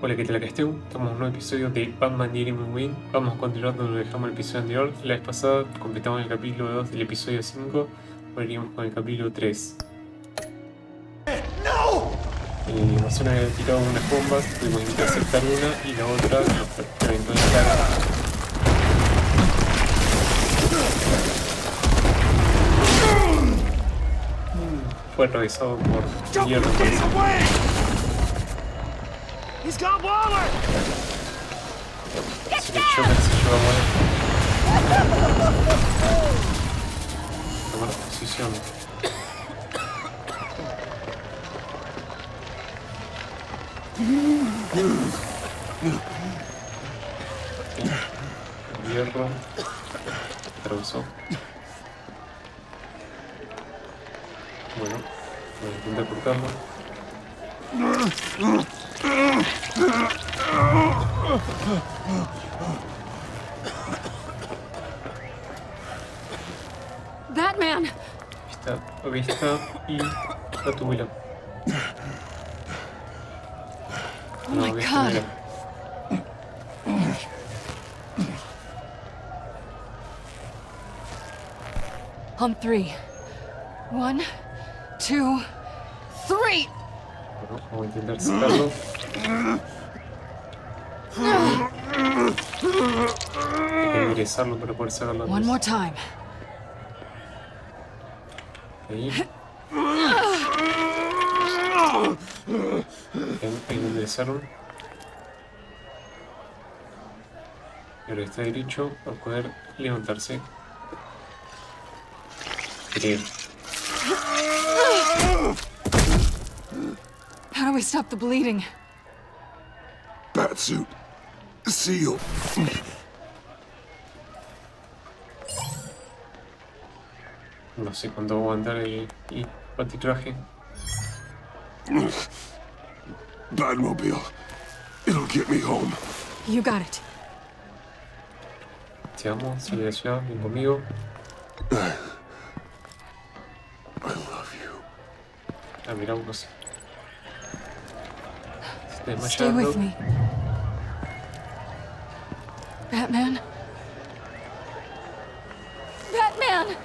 Hola, ¿qué tal? Acá Esteu. Estamos en un nuevo episodio de Batman The Animal Win. Vamos a continuar donde dejamos el episodio anterior. La vez pasada completamos el capítulo 2 del episodio 5. Ahora iríamos con el capítulo 3. Nos habían tirado unas bombas, tuvimos que interceptar una y la otra nos reventó en la cara. Fue atravesado por mierda. Se le choca, se lleva a morir. Tomar posición. El hierro atravesó. Bueno, voy a intentar cortarlo. Batman. Ahí está y la tubila. Oh my God. On 3. 1, 2, 3. Bueno, vamos a intentar sacarlo. Hay que enderezarlo para poder sacarlo. One more time. Ahí. Hay que enderezarlo. Y ahora está derecho para poder levantarse. Creo. How do we stop the bleeding? Batsuit. Seal. No sé cuándo va a aguantar el antitraje. Batmobile. It'll get me home. You got it. Te amo, sale de la ciudad, ven conmigo. I love you. Ah, mira, no sé. Se está Stay with desmayando. me. Batman. Batman!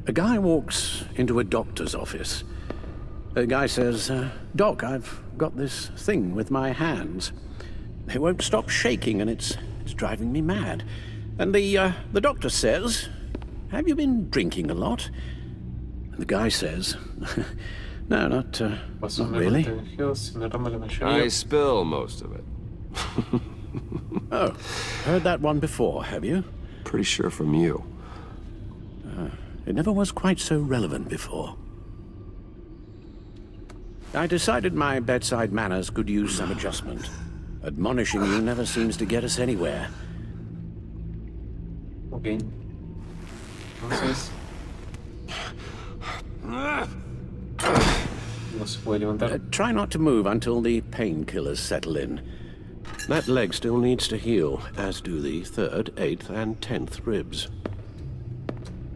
A guy walks into a doctor's office. The guy says, Doc, I've got this thing with my hands. They won't stop shaking and it's driving me mad. And the doctor says, have you been drinking a lot? And the guy says, no, not really. I spill most of it. Oh, heard that one before, have you? Pretty sure from you. It never was quite so relevant before. I decided my bedside manners could use some adjustment. Admonishing you never seems to get us anywhere. Ok. Entonces... No se puede levantar. Try not to move until the painkillers settle in. That leg still needs to heal, as do the 3rd, 8th, and 10th ribs.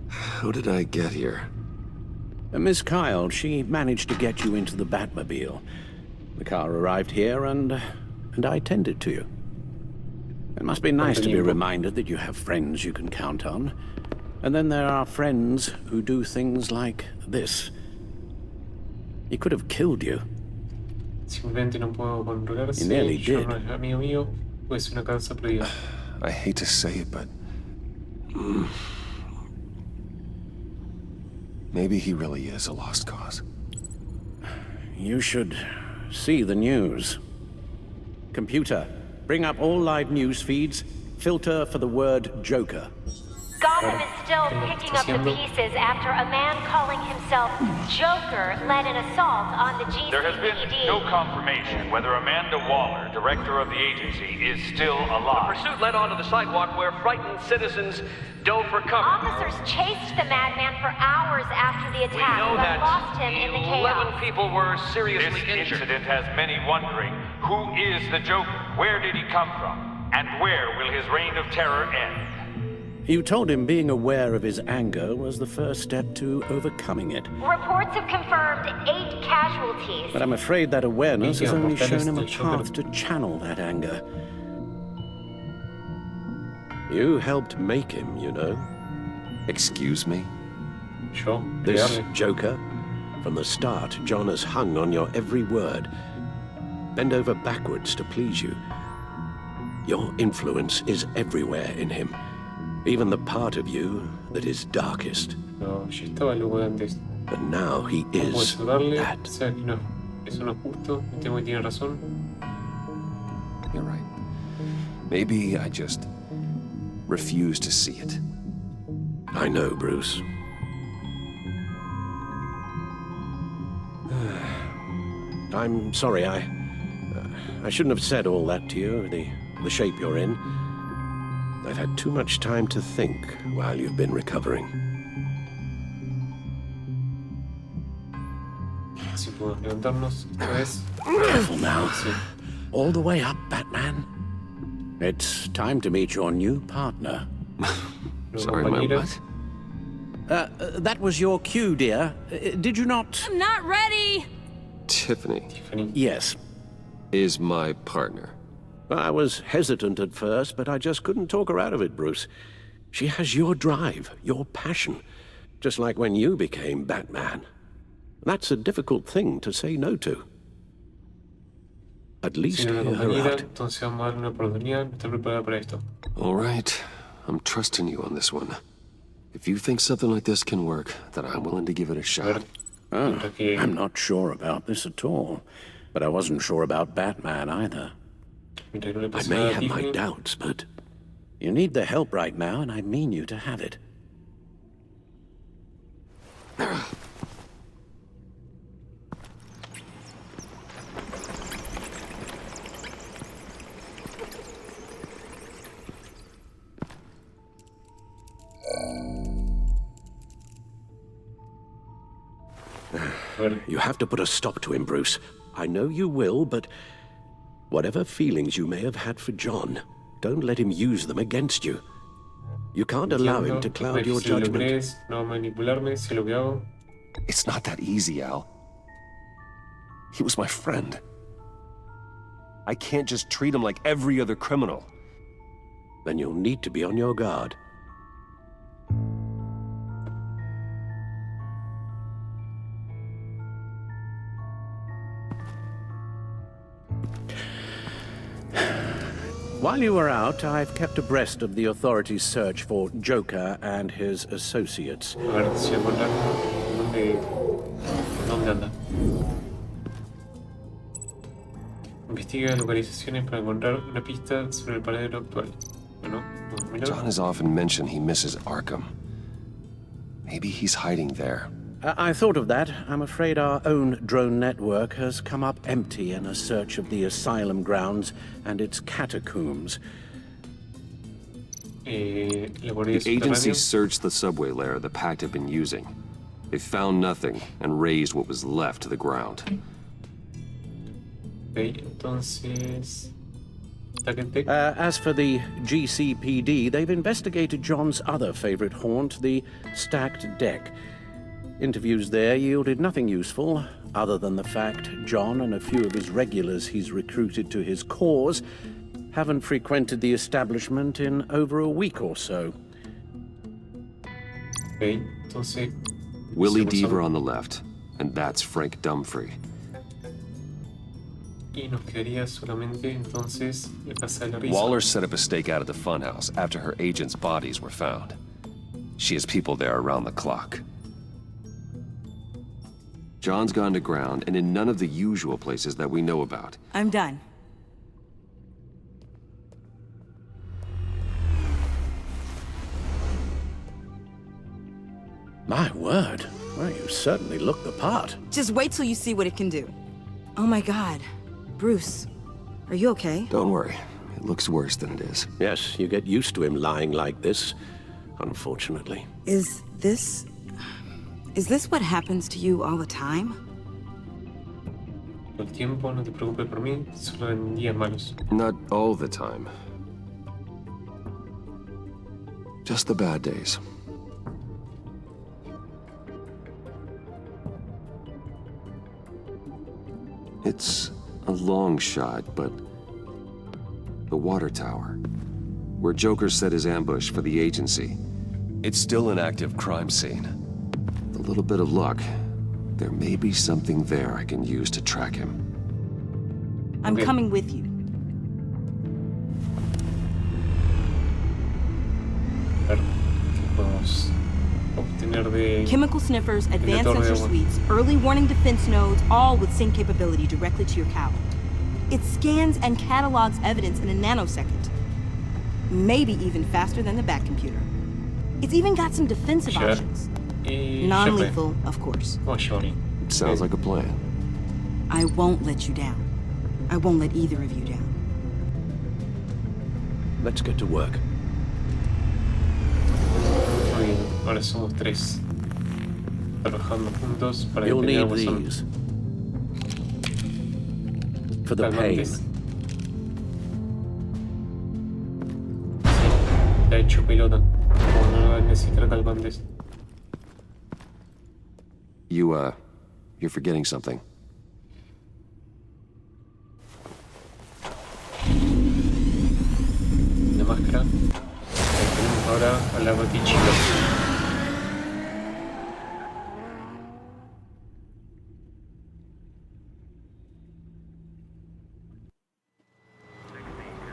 How did I get here? Miss Kyle, she managed to get you into the Batmobile. The car arrived here and I tended to you. It must be nice to be reminded that you have friends you can count on. And then there are friends who do things like this. He could have killed you. Simplemente no puedo controlarse. He nearly Yo did. no es amigo mío, pues una causa perdida. I hate to say it, but... maybe he really is a lost cause. You should see the news. Computer, bring up all live news feeds. Filter for the word Joker. Gotham is still ¿Qué picking está up the haciendo? pieces after a man calling himself Joker led an assault on the GCPD. There has been no confirmation whether Amanda Waller, director of the agency, is still alive. The pursuit led onto the sidewalk where frightened citizens dove for cover. Officers chased the madman for hours after the We attack, know but that lost him in the 11 chaos. people were This seriously injured. incident has many wondering, who is the Joker? Where did he come from? And where will his reign of terror end? You told him being aware of his anger was the first step to overcoming it. Reports have confirmed 8 casualties. But I'm afraid that awareness has only Víctimas shown him a mortales del path to channel that anger. You helped make him, you know. Excuse me? Yo, This crearle. Joker, from the start, John has hung on your every word. Bend over backwards to please you. Your influence is everywhere in him. Even the part of you that is darkest. No, yo estaba loco de antes. And now he No puedo is ayudarle. that. Sabe que no, eso no es justo. Me temo que tiene razón. You're right. Maybe I just refuse to see it. I know, Bruce. I'm sorry, I shouldn't have said all that to you, the shape you're in. I've had too much time to think while you've been recovering. Si podemos levantarnos otra vez. Careful now. Sí. All the way up, Batman. It's time to meet your new partner. Nueva Sorry, my compañera. what? That was your cue, dear. Did you not? I'm not ready! Tiffany Tiffany. Yes. is my partner. I was hesitant at first, but I just couldn't talk her out of it, Bruce. She has your drive, your passion, just like when you became Batman. That's a difficult thing to say no to. At least Si no hear es una her compañera, out. entonces vamos a darle una oportunidad. Estoy preparada para esto. All right. I'm trusting you on this one. If you think something like this can work, then I'm willing to give it a A ver. shot. Mientras que I'm not sure about this at all, but I wasn't sure about Batman either. mientras no le I pase may nada a have my Tiffany. doubts, but you need the help right now, and I mean you to have it. A ver, You have to put a stop to him, Bruce. I know you will, but whatever feelings you may have had for John, don't let him use them against you. You can't allow him to entiendo, cloud no your es si lo judgment. crees, no va a manipularme, sé lo que hago. It's not that easy, Al. He was my friend. I can't just treat him like every other criminal. Then you'll need to be on your guard. While you were out, I've kept abreast of the authorities' search for Joker and his associates. A ver si encontrar dónde anda. Investiga localizaciones para encontrar una pista sobre el paradero actual. Bueno, vamos a mirar. John has often mentioned he misses Arkham. Maybe he's hiding there. I thought of that. I'm afraid our own drone network has come up empty in a search of the asylum grounds and its catacombs. Laboratorio The agency subterráneo. searched the subway lair the Pact had been using. They found nothing and razed what was left to the ground. Ok, entonces. Agente. As for the GCPD, they've investigated John's other favorite haunt, the stacked deck. Interviews there yielded nothing useful, other than the fact John and a few of his regulars he's recruited to his cause haven't frequented the establishment in over a week or so. Ok, entonces. Willie Segundo Deaver solo. on the left, and that's Frank Dumfrey. Y nos quedaría solamente entonces la casa de la risa. Waller set up a stakeout at the funhouse after her agents' bodies were found. She has people there around the clock. John's gone to ground and in none of the usual places that we know about. I'm done. My word. Well, you certainly look the part. Just wait till you see what it can do. Oh my God. Bruce, are you okay? Don't worry. It looks worse than it is. Yes, you get used to him lying like this, unfortunately. Is this what happens to you all the time? Todo el tiempo, no te preocupes por mí, solo en días malos. Not all the time. Just the bad days. It's a long shot, but the water tower, where Joker set his ambush for the agency, it's still an active crime scene. With a little bit of luck, there may be something there I can use to track him. I'm coming with you. A ver, ¿qué podemos obtener de... Chemical sniffers, advanced detonador de sensor agua? suites, early warning defense nodes, all with sync capability directly to your cowl. It scans and catalogs evidence in a nanosecond. Maybe even faster than the back computer. It's even got some defensive Sure. options. Y Non-lethal, of course. Oh, Johnny. It sounds like a plan. I won't let you down. I won't let either of you down. Let's get to work. Muy bien, ahora somos 3. Trabajando juntos para You'll detener a need Guasón. these. For the pain. Calmantes. Sí, te ha hecho pelota. Como no necesita calmantes. You're forgetting something. La máscara. Ahí tenemos ahora a la Batichica.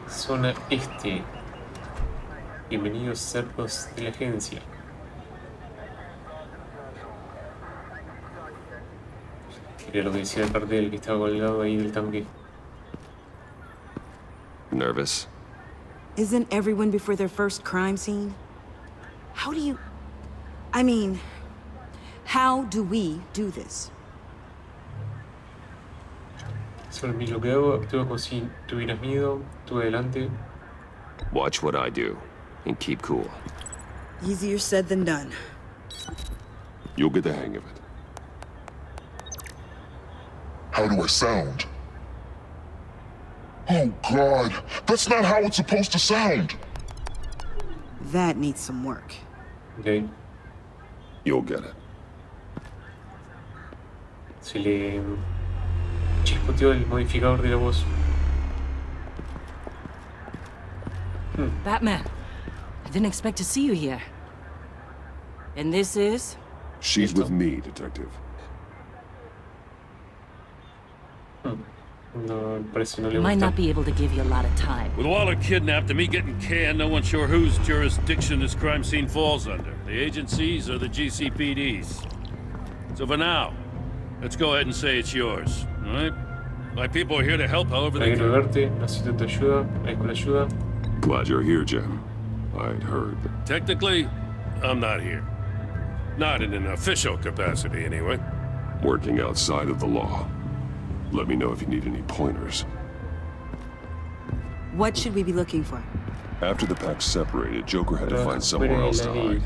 Zona Este. Bienvenidos cerdos de la agencia. Era lo que decía el cartel que estaba colgado ahí del tanque. Nervous? Isn't everyone before their first crime scene? How do you... I mean, how do we do this? Sobre mí lo que hago, actúo como si tuvieras miedo, tú adelante. Watch what I do, and keep cool. Easier said than done. You'll get the hang of it. How do I sound? Oh, God. That's not how it's supposed to sound. That needs some work. Ok, You'll get it. se le chispoteó el modificador de la voz. Batman, I didn't expect to see you here. And this is? She's with me, Detective. No, parece que no le Might gusta. not be able to give you a lot of time. With Waller kidnapped and me getting canned, no one's sure whose jurisdiction this crime scene falls under. The agencies or the GCPD's. So for now, let's go ahead and say it's yours, all right? My people are here to help however they Quiero can. verte, necesito tu ayuda, ahí con la ayuda. Glad you're here, Jim. I'd heard. Technically, I'm not here. Not in an official capacity, anyway. Working outside of the law. Let me know if you need any pointers. What should we be looking for? After the pack separated, Joker had to find somewhere else to hide.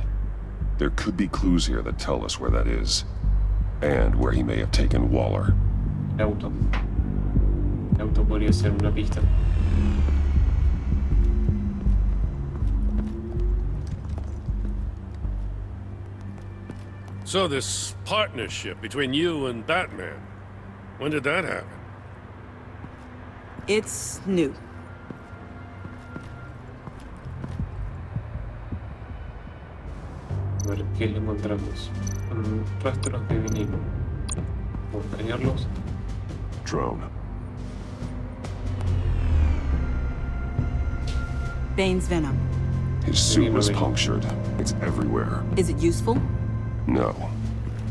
There could be clues here that tell us where that is. And where he may have taken Waller. El auto. El auto podría ser una pista. So this partnership between you and Batman, when did that happen? It's new. A ver qué le encontramos. Rastros de vinilo. Vamos a escanearlos. Drone. Bane's venom. His suit was punctured. It's everywhere. Is it useful? No.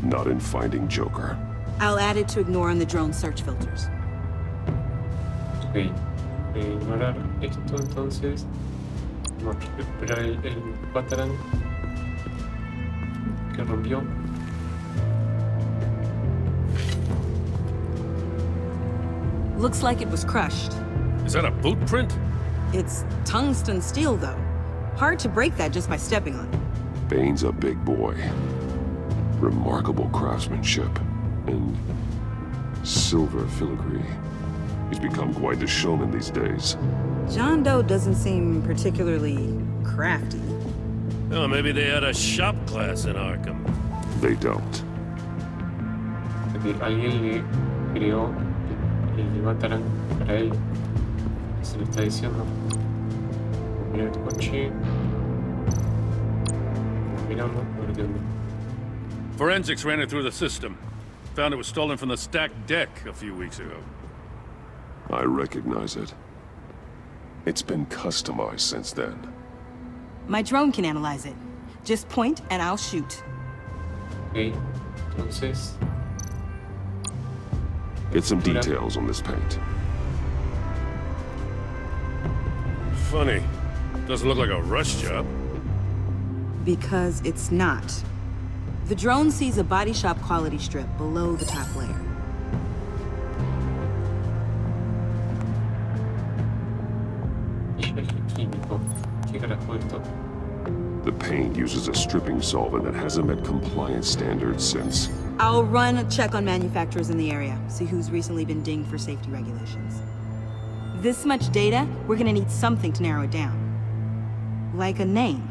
Not in finding Joker. I'll add it to ignore on the drone search filters. Ok. Ignorar esto entonces. Vamos a recuperar el Batarang. que rompió. Looks like it was crushed. Is that a boot print? It's tungsten steel, though. Hard to break that just by stepping on it. Bane's a big boy. Remarkable craftsmanship. And silver filigree. He's become quite the showman these days. John Doe doesn't seem particularly crafty. Oh, maybe they had a shop class in Arkham. They don't. Que alguien le creó el Batarang para él. Se lo está diciendo. Mira el coche. Miramos, a ver qué onda. Forensics ran it through the system. Found it was stolen from the stacked deck a few weeks ago. I recognize it. It's been customized since then. My drone can analyze it. Just point and I'll shoot. Ok, entonces. Get some details on this paint. Funny. Doesn't look like a rush job. Because it's not. The drone sees a body shop quality strip below the top layer. Químico. ¿Qué carajo esto? The paint uses a stripping solvent that hasn't met compliance standards since... I'll run a check on manufacturers in the area, see who's recently been dinged for safety regulations. This much data, we're gonna need something to narrow it down. Like a name.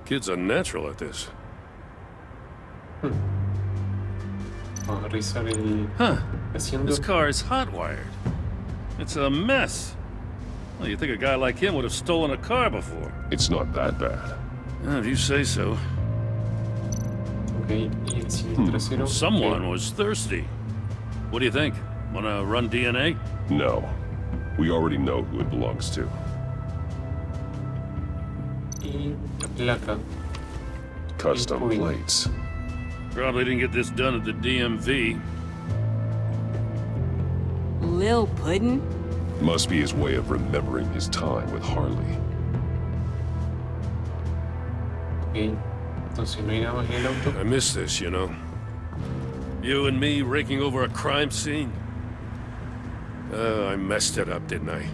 Kid's a natural at this. Vamos a revisar el... Huh. Haciendo... This car is hot-wired. It's a mess. Well, you'd think a guy like him would have stolen a car before. It's not that bad. If you say so. Ok, y el cilindro trasero. Someone was thirsty. What do you think? Wanna run DNA? No. We already know who it belongs to. Y la placa. Custom plates. Probably didn't get this done at the DMV. Lil Puddin'? Must be his way of remembering his time with Harley. Ok, entonces no hay nada más en el auto. I miss this, you know. You and me raking over a crime scene. I messed it up, didn't I?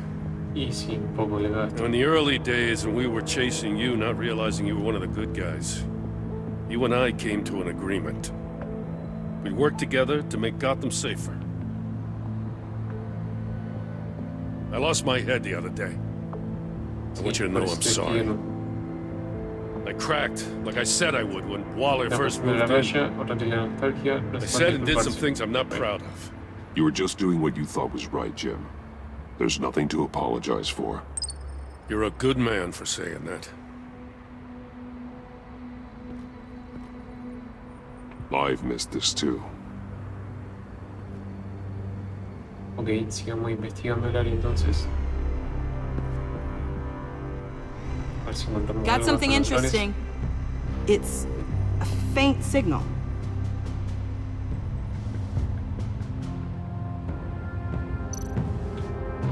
Y sí, un poco le gasto. In the early days when we were chasing you, not realizing you were one of the good guys, you and I came to an agreement. We worked together to make Gotham safer. I lost my head the other day. I want you to know I'm sorry. I cracked, like I said I would when Waller first moved in. I said and did some things I'm not proud of. You were just doing what you thought was right, Jim. There's nothing to apologize for. You're a good man for saying that. I've missed this too. Ok, sigamos investigando el área entonces. A ver si encontramos Got algo something más con los interesting. It's a faint signal.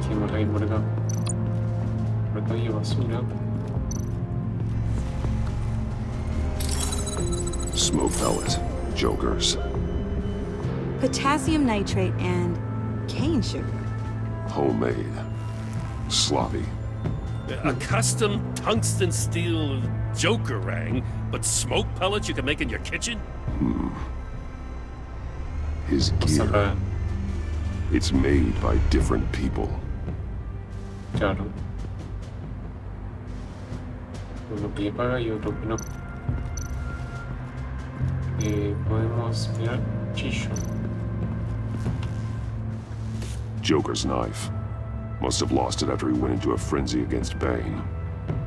Seguimos ahí por acá. Por acá hay basura. Smoke pellet. Jokers. Potassium nitrate and cane sugar. Homemade. Sloppy. A custom tungsten steel Joker rang, but smoke pellets you can make in your kitchen? His gear. It's made by different people. Claro. Uno que le paga y otro que no. Podemos mirar Chillo. Joker's knife. Must have lost it after he went into a frenzy against Bane.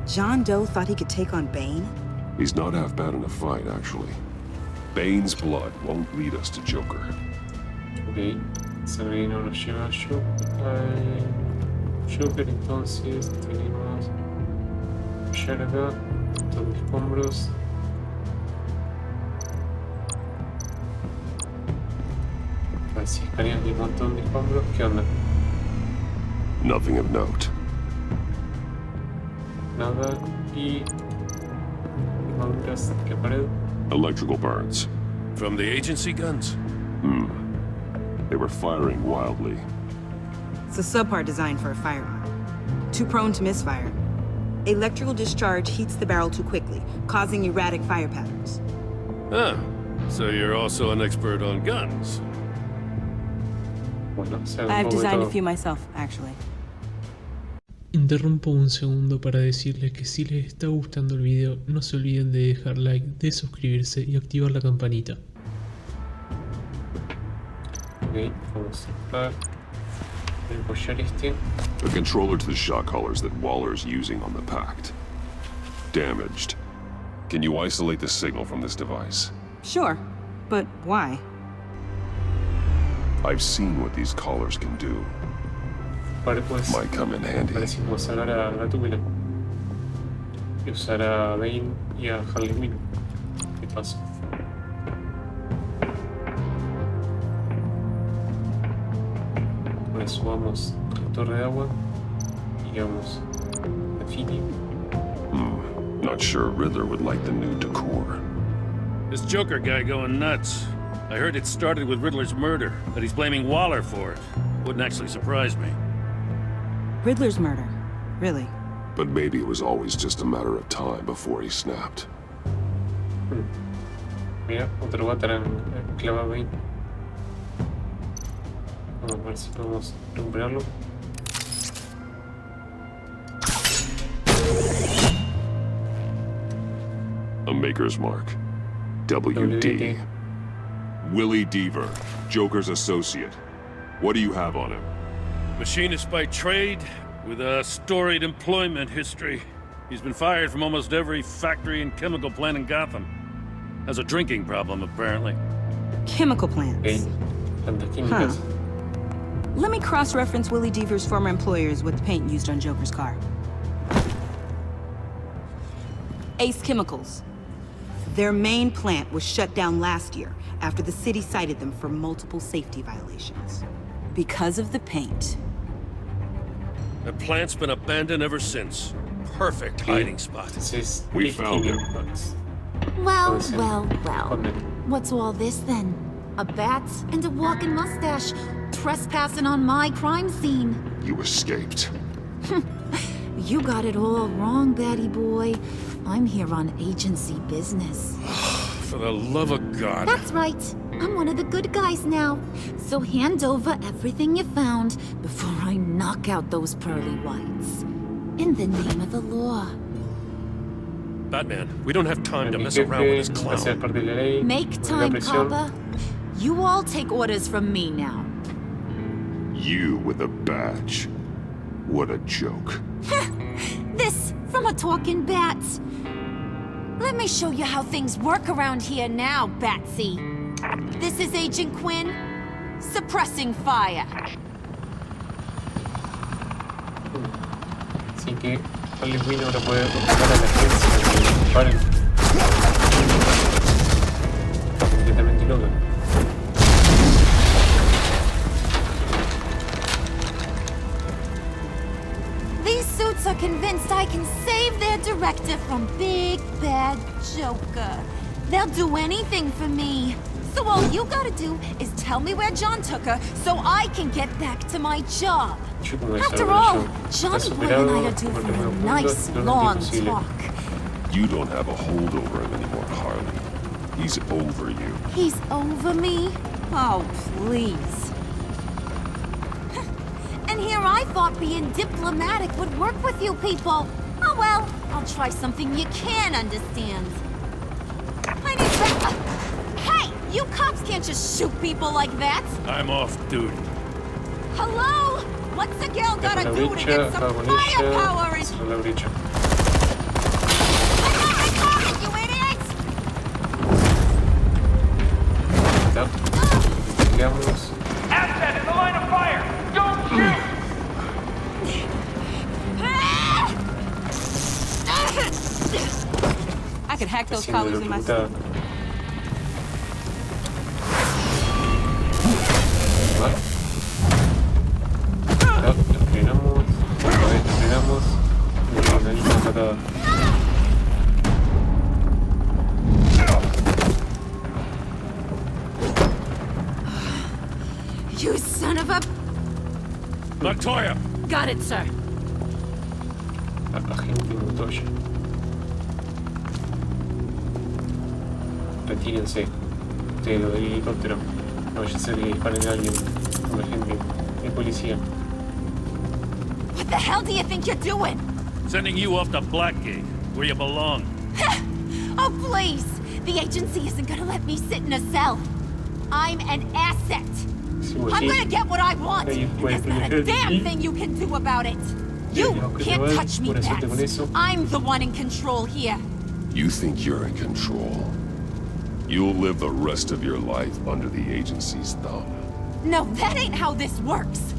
John Doe thought he could take on Bane? He's not half bad in a fight, actually. Bane's blood won't lead us to Joker. Ok, Sabrina nos lleva a Joker, entonces tenemos pillar acá, todos los escombros. Si escanean un montón de escombros, ¿qué onda? Nothing of note. Nada y maduras que pared. Electrical burns. From the agency guns? They were firing wildly. It's a subpart designed for a firearm. Too prone to misfire. Electrical discharge heats the barrel too quickly, causing erratic fire patterns. Ah, so you're also an expert on guns. Bueno, se hace un I've poco de designed a todo. few myself, actually. Interrumpo un segundo para decirles que si les está gustando el video no se olviden de dejar like, de suscribirse y activar la campanita. Ok, vamos a apoyar este. The controller to the shot collars that Waller's using on the Pact. Damaged. Can you isolate the signal from this device? Sure, but why? I've seen what these collars can do. Vale, pues Might come in handy. parece que vamos a hablar a Gatúbela y usar a Bane y a Harley Quinn. ¿Qué pasa? Por eso vamos a la torre de agua y vamos a Fini. Not sure Riddler would like the new decor. This Joker guy going nuts. I heard it started with Riddler's murder, that he's blaming Waller for it. Wouldn't actually surprise me. Riddler's murder. Really? But maybe it was always just a matter of time before he snapped. Mira, otro Batarang clava a Bane. Vamos a ver si podemos recuperarlo. A maker's mark. WD. Willie Deaver, Joker's associate. What do you have on him? Machinist by trade, with a storied employment history. He's been fired from almost every factory and chemical plant in Gotham. Has a drinking problem, apparently. Chemical plants. Bane, plantas químicas. Let me cross-reference Willie Deaver's former employers with the paint used on Joker's car. Ace Chemicals. Their main plant was shut down last year after the city cited them for multiple safety violations. Because of the paint. The plant's been abandoned ever since. Perfect hiding spot. Entonces, We found him. Well, Puede ser. well, well. Conde. What's all this then? A bat and a walking mustache trespassing on my crime scene. You escaped. You got it all wrong, Batty boy. I'm here on agency business. For the love of God. That's right. I'm one of the good guys now. So hand over everything you found before I knock out those pearly whites. In the name of the law. Batman, we don't have time to Mi mess around with this jefe va a ser clown. parte de la ley. Make con la time, presión. Papa. You all take orders from me now. You with a badge. What a joke. This from a talking bat. Let me show you how things work around here now, Batsy. This is Agent Quinn, suppressing fire. Así que Harley Quinn ahora puede controlar a la agencia que disparen. Completamente loca. These suits are convinced I can save their director from Big Bad Joker. They'll do anything for me. So all you gotta do is tell me where John took her so I can get back to my job. Yo como After desarrollo all, está Johnny Boy superado and I are due por for los a puntos, nice no long es imposible. talk. You don't have a hold over him anymore, Harley. He's over you. He's over me? Oh, please. And here I thought being diplomatic would work with you people. Oh well, I'll try something you can understand. I need to... Hey! You cops can't just shoot people like that! I'm off duty. Hello? What's a girl Con gotta la do to brecha, get acá some con firepower ella, in... cerrar la brecha. You idiot! Está. Veamos. Asset in the line of fire! Don't shoot! I could hack those Siendo collars in my electrocutada. sleep. Vale. Ya, lo frenamos. Otra vez lo frenamos. Y una misma patada. Victoria! Got it, sir. Agente Montoya. Retírense. Ustedes los del helicóptero. No vaya a ser que disparen a alguien. Un agente de policía. What the hell do you think you're doing? Sending you off to Blackgate, where you belong. Oh, please! The agency isn't gonna let me sit in a cell. I'm an asset. I'm gonna get what I want. There's not a damn thing you can do about it. You can't touch me, Bats. I'm the one in control here. You think you're in control? You'll live the rest of your life under the agency's thumb. No, that ain't how this works.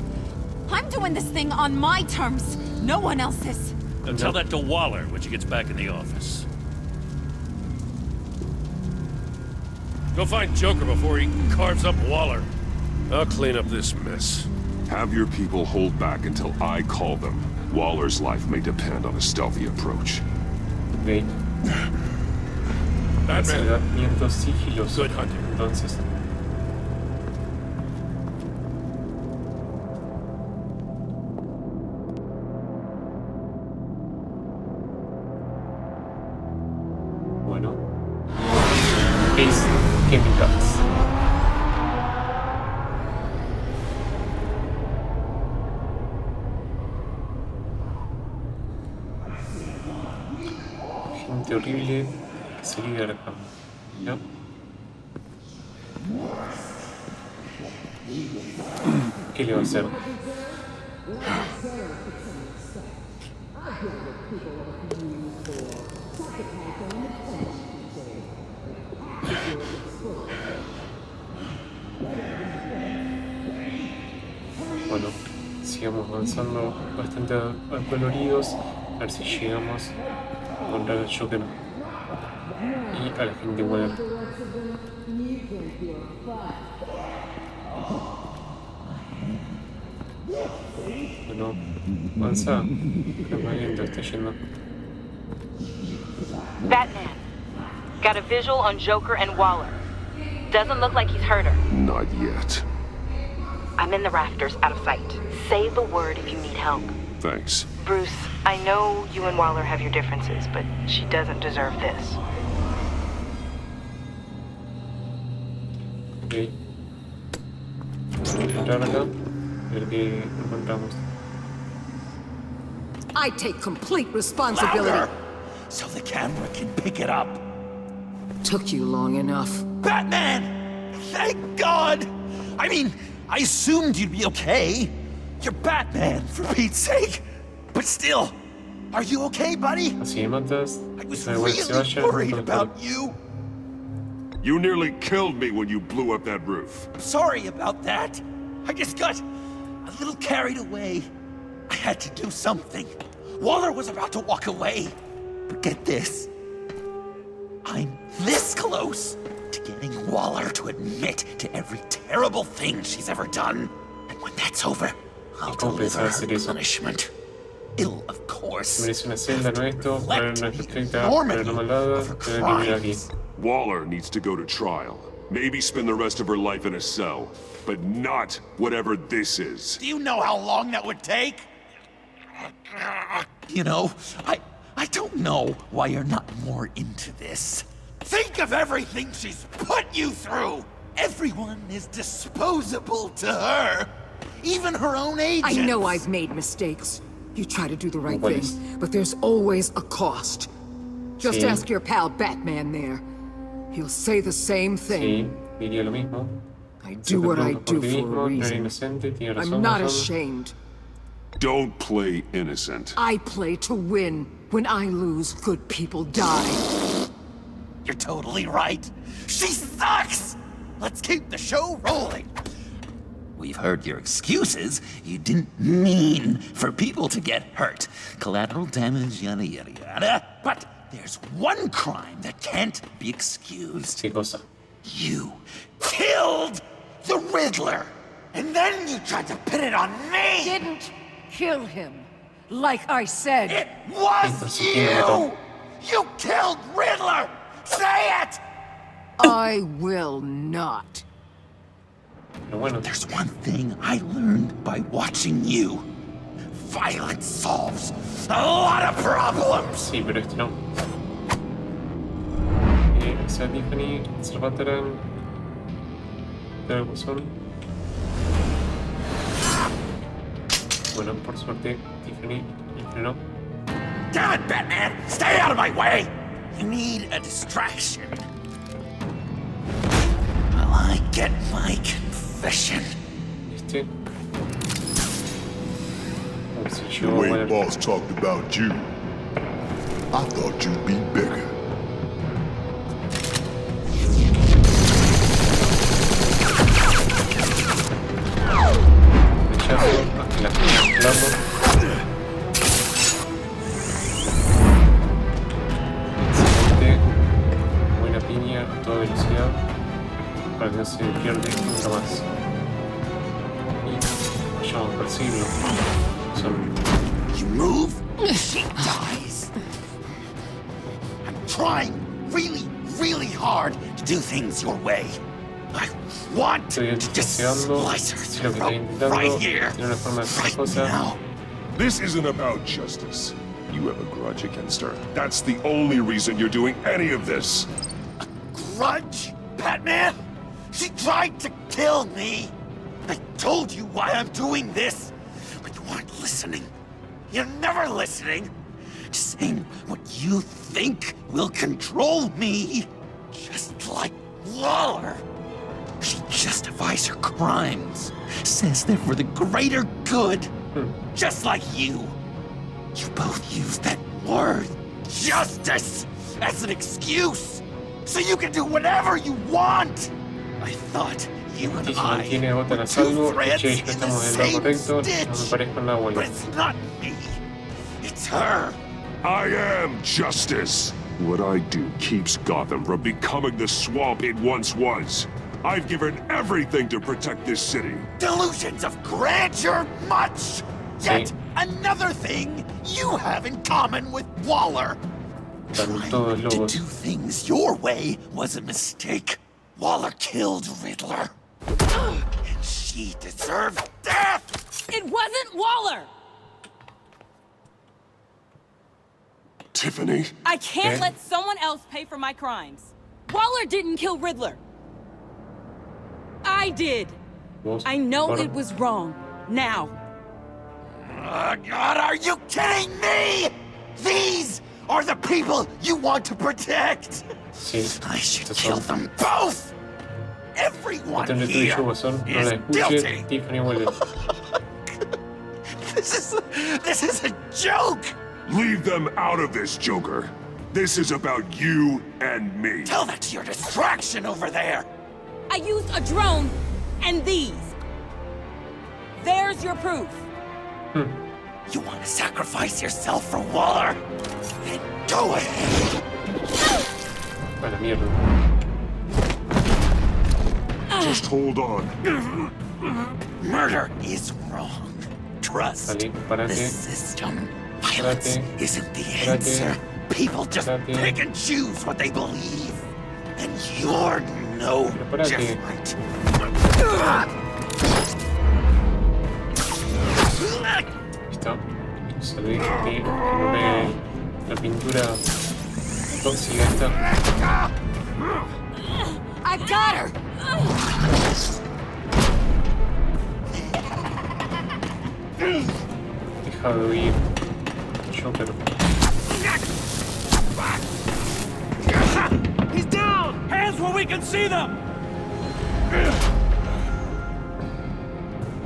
I'm doing this thing on my terms, no one else's. And tell that to Waller when she gets back in the office. Go find Joker before he carves up Waller. I'll clean up this mess. Have your people hold back until I call them. Waller's life may depend on a stealthy approach. Ok. Acercamiento sigiloso. Good hunting. Entonces. Bueno. Es Chemicals. Gente horrible que se liga a la cama, ¿no? ¿Qué le va a hacer? Bueno, sigamos avanzando bastante coloridos, a ver si llegamos a encontrar al Joker y a la gente buena. Bueno, avanza, que más lento está yendo. Batman, got a visual on Joker and Waller. Doesn't look like he's hurt her. Not yet. I'm in the rafters, out of sight. Say the word if you need help. Thanks. Bruce, I know you and Waller have your differences, but she doesn't deserve this. Ok. Vamos a entrar acá, a ver qué encontramos. I take complete responsibility. Louder, so the camera can pick it up. Took you long enough. Batman! Thank God! I mean, I assumed you'd be okay. You're Batman, for Pete's sake. But still, are you okay, buddy? Así me matas. I was Da igual que se really vaya, worried no about you. You nearly killed me when you blew up that roof. Sorry about that. I just got a little carried away. I had to do something. Waller was about to walk away. But get this. I'm this close to getting Waller to admit to every terrible thing she's ever done. And when that's over, I'll deliver her punishment. It'll, of course, Merece una celda, no esto, para reflect una the perfecta, enormity pero no malvada, of her tener que vivir aquí. crimes. Waller needs to go to trial. Maybe spend the rest of her life in a cell. But not whatever this is. Do you know how long that would take? You know, I don't know why you're not more into this. Think of everything she's put you through! Everyone is disposable to her. Even her own agents. I know I've made mistakes. You try to do the right thing, but there's always a cost. Just ask your pal Batman there. He'll say the same thing. Sí, diría lo mismo. I do what I do for a reason. I'm not razón. ashamed. Don't play innocent. I play to win. When I lose, good people die. You're totally right. She sucks! Let's keep the show rolling. We've heard your excuses. You didn't mean for people to get hurt. Collateral damage, yada yada yada. But there's one crime that can't be excused. ¿Qué cosa? You killed the Riddler! And then you tried to pin it on me! Didn't kill him. Like I said. It was you! You killed Riddler! Say it! I will not. Pero bueno. There's one thing I learned by watching you. Violence solves a lot of problems. Sí, pero este no. Esa Tiffany, se lo matarán. Del buzón. Bueno, por suerte, Tiffany frenó. Damn it, Batman! Stay out of my way! You need a distraction. While I get my confession. ¿Viste? The way boss talked about you, I thought you'd be bigger. Rechazo hasta la plato. Excelente. Buena piña a toda velocidad para que no se pierde nunca más. Y vayamos a perseguirlo. You move, she dies. I'm trying really hard to do things your way. I want to just slice her throat right here, right now. This isn't about justice. You have a grudge against her. That's the only reason you're doing any of this. A grudge, Batman? She tried to kill me. I told you why I'm doing this, but you weren't listening. You're never listening. Just saying what you think will control me. Just like Waller. She justifies her crimes. Says they're for the greater good. Just like you. You both use that word, justice, as an excuse. So you can do whatever you want. I thought you and I were two threads in the same stitch. But it's not me. It's her. I am justice. What I do keeps Gotham from becoming the swamp it once was. I've given everything to protect this city. Delusions of grandeur much. Yet another thing you have in common with Waller. Trying to do things your way was a mistake. Waller killed Riddler. And she deserved death! It wasn't Waller! Tiffany? I can't let someone else pay for my crimes. Waller didn't kill Riddler. I did. I know it was wrong. Now. God, are you kidding me? These are the people you want to protect. I should kill them both. Everyone here is guilty. This is a joke. Leave them out of this, Joker. This is about you and me. Tell that to your distraction over there. I used a drone and these. There's your proof. You want to sacrifice yourself for Waller? Then go ahead. Just hold on. Murder is wrong. Trust the system. Violence isn't the answer. People just pick and choose what they believe. And you're no different. Listo. Salvé que no la pintura tóxica esta. I got her! Deja de oír. Joker. He's down! Hands where we can see them!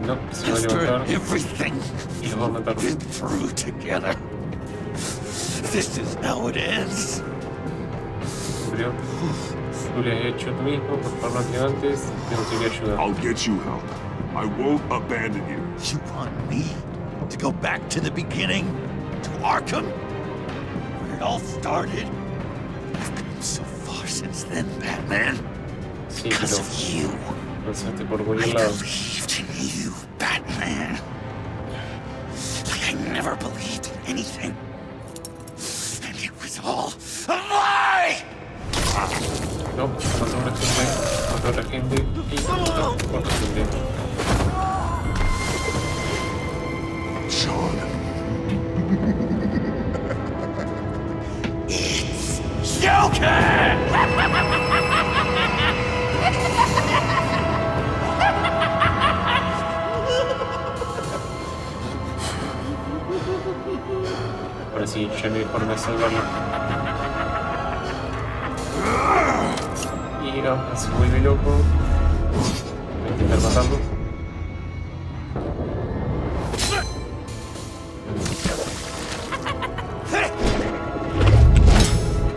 No, se va a levantar everything y los va a matar. Been through together. This is how it ends. Creo. Tú le has hecho tú mismo, por favor no te levantes, tengo que ayudar. I'll get you help. I won't abandon you. You want me to go back to the beginning? To Arkham? Where it all started? I've come so far since then, Batman. Sí, because of you. Pasaste por cualquier I lado. believed in you, Batman. Like I never believed in anything. And it was all a lie! No, mató a una gente. contra otra gente y contra otra gente. Sean. It's Joker! Ahora sí, ya no hay forma de salvarlo. Y se vuelve loco. Voy a intentar matarlo.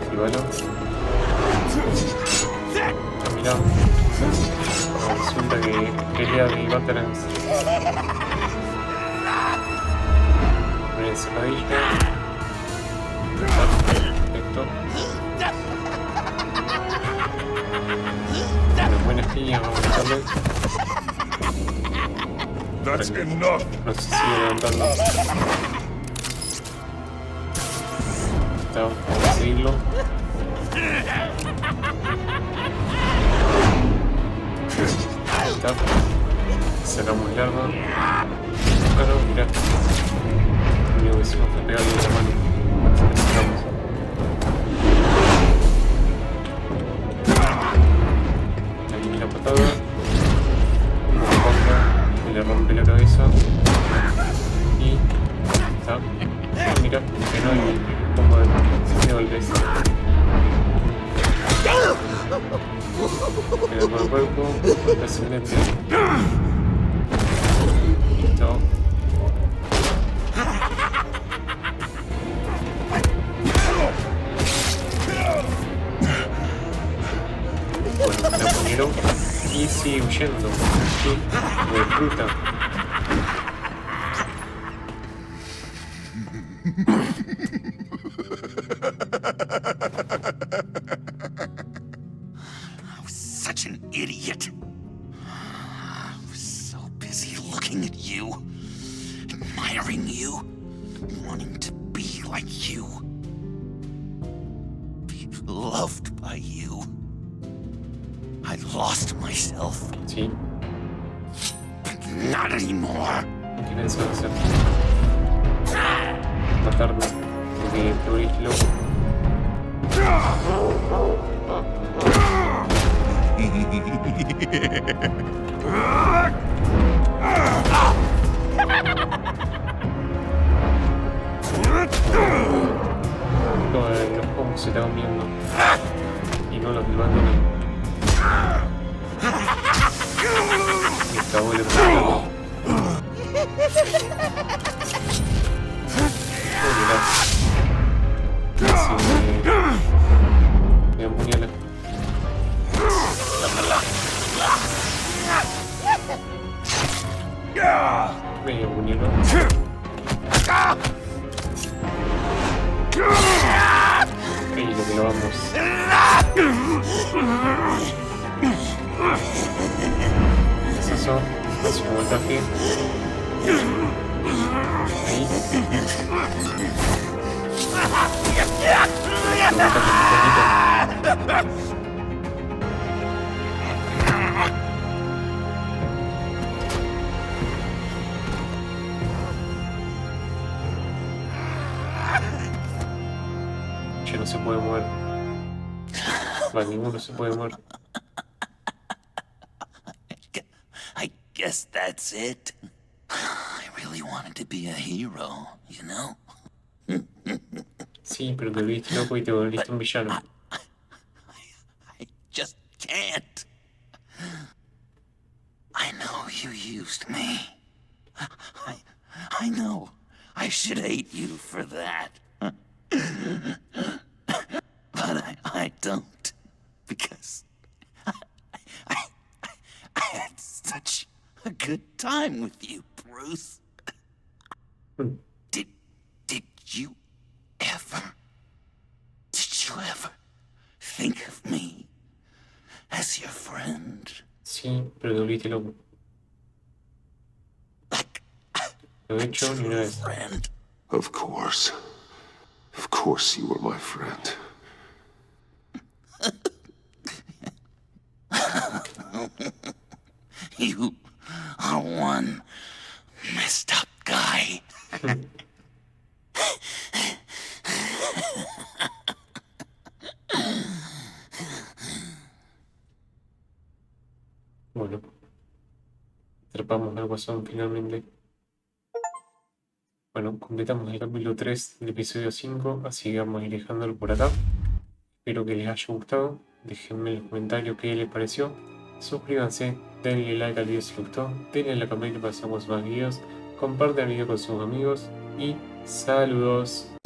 Esquivalo. Ah, mirá. Resulta que pelea de veterans. Una encerradilla. Perfecto. Una buena piña, vamos a darle. That's enough. No se sigue levantando. Está, vamos a seguirlo. Está. Sacamos el arma. Claro, mirá. Lo único que hicimos fue pegarle la mano. Sacamos. Ahí la patada. Una contra. Que le rompe la cabeza. Y. Está. Mira, que no hay combo de 7 golpes. Queda con el cuerpo. Excelente. Listo. Bueno, la ponieron y sigue huyendo. Sí, de fruta. I was such an idiot. I was so busy looking at you, admiring you, wanting to be like you, be loved by you. I lost myself. Sí. But not anymore. ¿Qué pensás hacer? Matarme. Porque te volviste loco. Los pomos se estaban viendo. Y no los del bandoneón. Me acabó el otro. Me apuñala. Me apuñaló. Y lo que lo vamos. Es eso. Es un voltaje. Ahí. Ya no se puede mover. Va, ninguno se puede mover. I guess that's it. I really wanted to be a hero, you know? Sí, pero te volviste loco y te volviste un villano. I just can't. I know you used me. I know. I should hate you for that. But I don't. Because I had such a good time with you, Bruce. Did you ever think of me as your friend? Sí, pero te volviste loco. Lo he hecho ni una vez. Of course. Of course you were my friend. You are one messed up guy. Bueno, atrapamos al guasón finalmente. Bueno, completamos el capítulo 3 del episodio 5, así que vamos a ir dejándolo por acá. Espero que les haya gustado, déjenme en los comentarios qué les pareció. Suscríbanse, denle like al video si les gustó, denle a la campanita para que hagamos más videos, compartan el video con sus amigos y saludos.